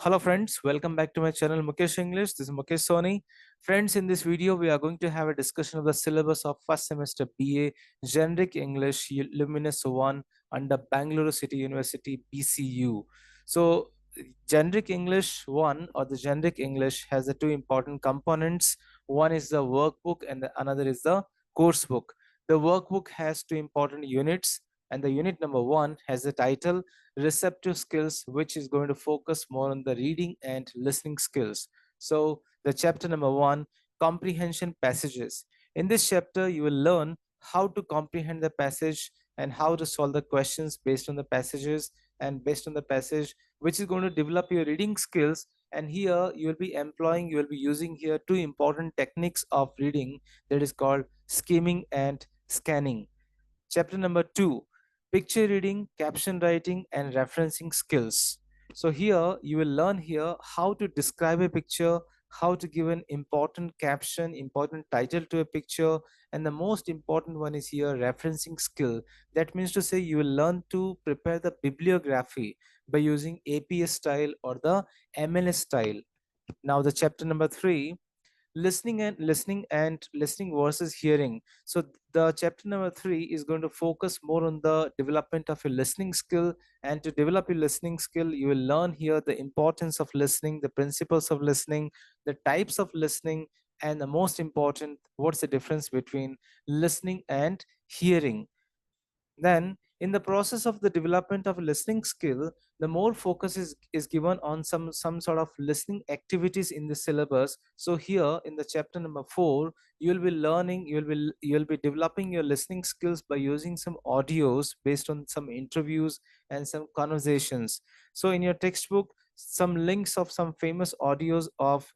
Hello friends, welcome back to my channel Mukesh English. This is Mukesh Soni. Friends, in this video we are going to have a discussion of the syllabus of first semester BA Generic English Luminous 1 under Bangalore City University BCU. So Generic English 1 or the Generic English has the two important components. One is the workbook and another is the course book. The workbook has two important units, and the unit number 1 has the title receptive skills, which is going to focus more on the reading and listening skills. So the chapter number 1, comprehension passages. In this chapter you will learn how to comprehend the passage and how to solve the questions based on the passages and based on the passage, which is going to develop your reading skills. And here you will be using here two important techniques of reading, that is called skimming and scanning. Chapter number 2, picture reading, caption writing, and referencing skills. So here you will learn here how to describe a picture, how to give an important caption, important title to a picture, and the most important one is here referencing skill. That means to say you will learn to prepare the bibliography by using APS style or the MLS style. Now the chapter number 3, listening versus hearing. So the chapter number 3 is going to focus more on the development of your listening skill. And to develop your listening skill, you will learn here the importance of listening, the principles of listening, the types of listening, and the most important, what's the difference between listening and hearing. Then in the process of the development of a listening skill, the more focus is given on some sort of listening activities in the syllabus. So here in the chapter number 4, you'll be developing your listening skills by using some audios based on some interviews and some conversations. So in your textbook, some links of some famous audios of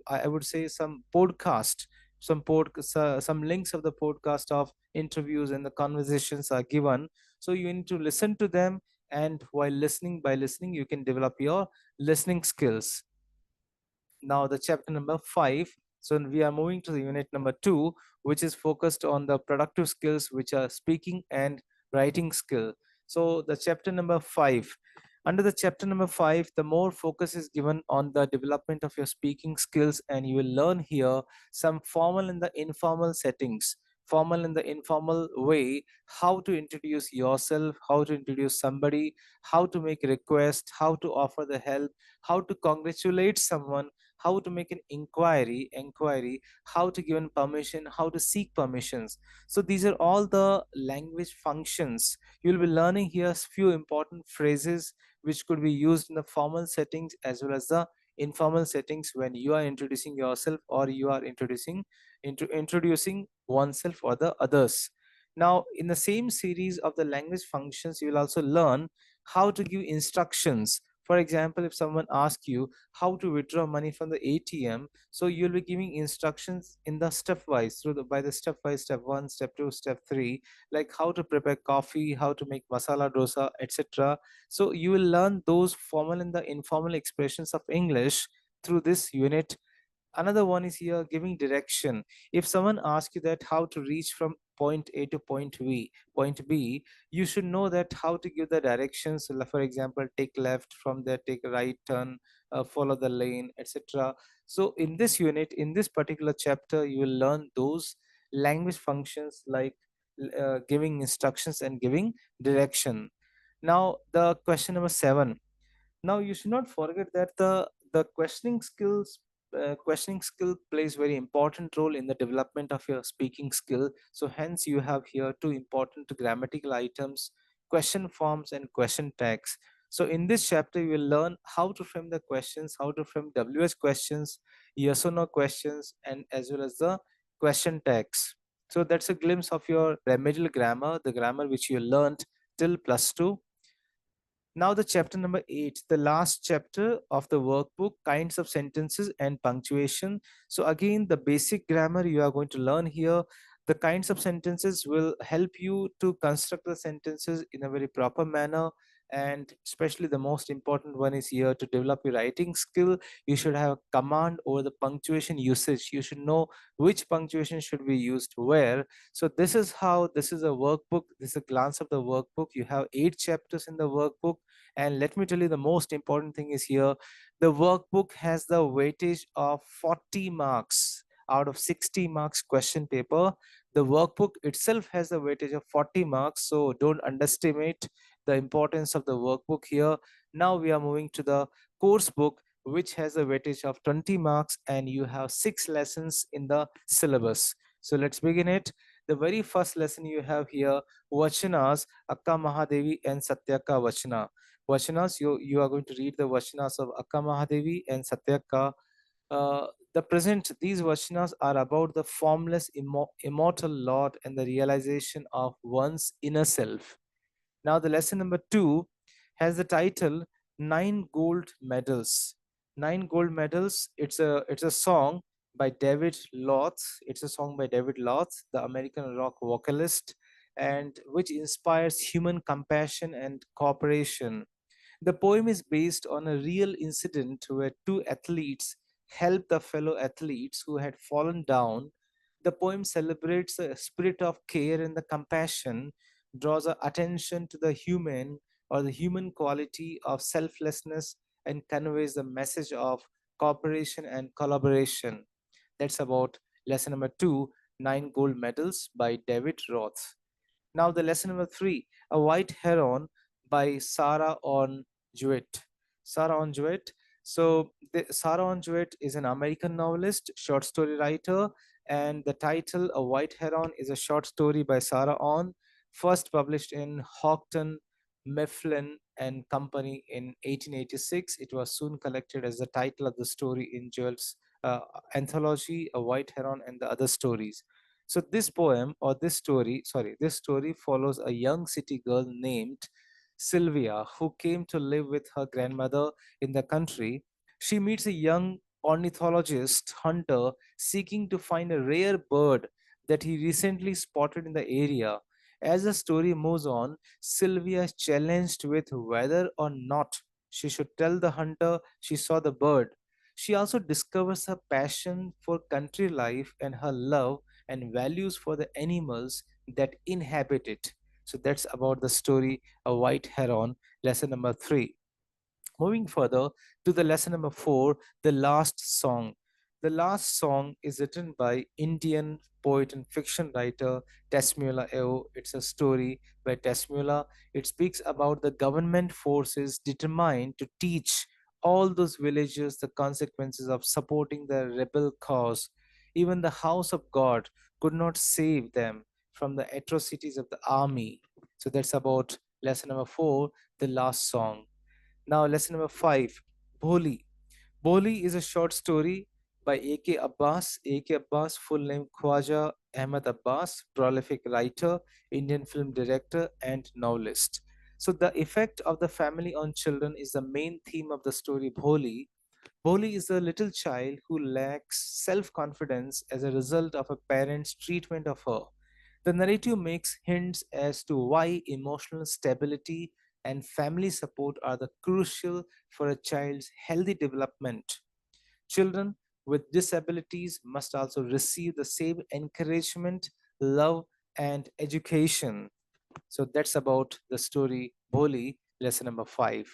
I would say some podcast, some links of the podcast of interviews and the conversations are given. So you need to listen to them, and while listening, by listening you can develop your listening skills. Now the chapter number 5, so we are moving to the unit number 2, which is focused on the productive skills, which are speaking and writing skill. So the chapter number 5, under the chapter number 5, the more focus is given on the development of your speaking skills, and you will learn here some formal and the informal settings, formal and the informal way, how to introduce yourself, how to introduce somebody, how to make a request, how to offer the help, how to congratulate someone, how to make an inquiry, how to give an permission, how to seek permissions. So these are all the language functions. You'll be learning here few important phrases which could be used in the formal settings as well as the informal settings when you are introducing yourself or you are introducing oneself or the others. Now in the same series of the language functions, you will also learn how to give instructions. For example, if someone asks you how to withdraw money from the ATM, so you'll be giving instructions in the stepwise, through the by the stepwise, step 1, step 2, step 3, like how to prepare coffee, how to make masala dosa, etc. So you will learn those formal and the informal expressions of English through this unit. Another one is here giving direction. If someone asks you that how to reach from point A to point B, you should know that how to give the directions. For example, take left, from there take a right turn, follow the lane, etc. So in this unit, in this particular chapter, you will learn those language functions like giving instructions and giving direction. Now the question number 7. Now you should not forget that the questioning skill plays very important role in the development of your speaking skill. So hence you have here two important grammatical items: question forms and question tags. So in this chapter you will learn how to frame the questions, how to frame WH questions, yes or no questions, and as well as the question tags. So that's a glimpse of your remedial grammar, the grammar which you learned till +2. Now the chapter number 8, the last chapter of the workbook, kinds of sentences and punctuation. So again, the basic grammar you are going to learn here. The kinds of sentences will help you to construct the sentences in a very proper manner. and especially the most important one is here to develop your writing skill. You should have a command over the punctuation usage. You should know which punctuation should be used where. So this is how, this is a workbook. This is a glance of the workbook. You have 8 chapters in the workbook. And let me tell you, the most important thing is here, the workbook has the weightage of 40 marks out of 60 marks question paper. The workbook itself has a weightage of 40 marks, so don't underestimate the importance of the workbook here. Now we are moving to the course book, which has a weightage of 20 marks, and you have 6 lessons in the syllabus. So let's begin it. The very first lesson you have here, Vachanas, Akka Mahadevi and Satyaka Vachana. Vachanas, you are going to read the Vachanas of Akka Mahadevi and Satyaka. uh, the present, these Vachanas are about the formless, immortal Lord and the realization of one's inner self. Now, the lesson number 2 has the title Nine Gold Medals. Nine Gold Medals. It's a song by David Loth. It's a song by David Loth, the American rock vocalist, and which inspires human compassion and cooperation. The poem is based on a real incident where two athletes helped the fellow athletes who had fallen down. The poem celebrates the spirit of care and the compassion, draws our attention to the human or the human quality of selflessness, and conveys the message of cooperation and collaboration. That's about lesson number 2, Nine Gold Medals by David Roth. Now, the lesson number 3, A White Heron by Sarah on Jewett. Sarah on Jewett. So, Sarah on Jewett is an American novelist, short story writer, and the title A White Heron is a short story by Sarah On, first published in Houghton Mifflin and Company in 1886. It was soon collected as the title of the story in Jewell's anthology, A White Heron and the Other Stories. So this poem or this story follows a young city girl named Sylvia who came to live with her grandmother in the country. She meets a young ornithologist hunter seeking to find a rare bird that he recently spotted in the area. As the story moves on, Sylvia is challenged with whether or not she should tell the hunter she saw the bird. She also discovers her passion for country life and her love and values for the animals that inhabit it. So that's about the story A White Heron, lesson number 3. Moving further to the lesson number 4, The Last Song. The Last Song is written by Indian poet and fiction writer Tasmula Eo. It's a story by Tasmula. It speaks about the government forces determined to teach all those villagers the consequences of supporting the rebel cause. Even the house of God could not save them from the atrocities of the army. So that's about lesson number 4, The Last Song. Now, lesson number 5, Bholi. Bholi is a short story by A.K. Abbas. A.K. Abbas, full name Khwaja Ahmad Abbas, prolific writer, Indian film director, and novelist. So, the effect of the family on children is the main theme of the story Bholi. Bholi is a little child who lacks self confidence as a result of a parent's treatment of her. The narrative makes hints as to why emotional stability and family support are the crucial for a child's healthy development. Children with disabilities must also receive the same encouragement, love, and education. So that's about the story Bholi, lesson number 5.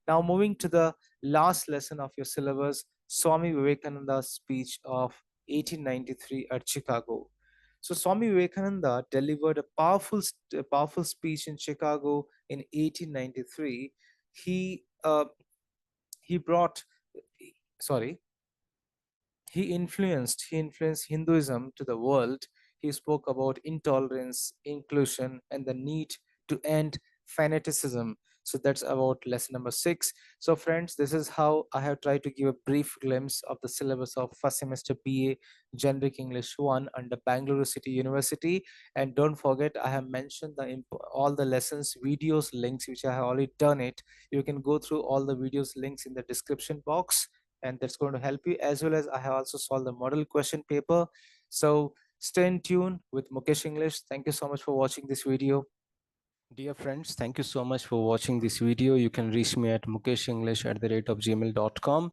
Now, moving to the last lesson of your syllabus, Swami Vivekananda's speech of 1893 at Chicago. So, Swami Vivekananda delivered a powerful speech in Chicago in 1893. He he brought sorry he influenced Hinduism to the world. He spoke about intolerance, inclusion, and the need to end fanaticism. So that's about lesson number 6. So friends, this is how I have tried to give a brief glimpse of the syllabus of first semester BA Generic English 1 under Bangalore City University. And don't forget, I have mentioned all the lessons, videos, links, which I have already done it. You can go through all the videos links in the description box, and that's going to help you, as well as I have also solved the model question paper. So stay in tune with Mukesh English. Thank you so much for watching this video. Dear friends, thank you so much for watching this video. You can reach me at mukeshenglish@gmail.com.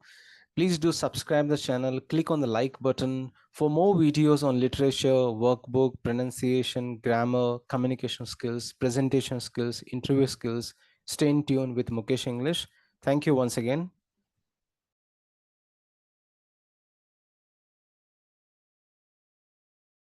Please do subscribe the channel, click on the like button for more videos on literature, workbook, pronunciation, grammar, communication skills, presentation skills, interview skills. Stay in tune with Mukesh English. Thank you once again.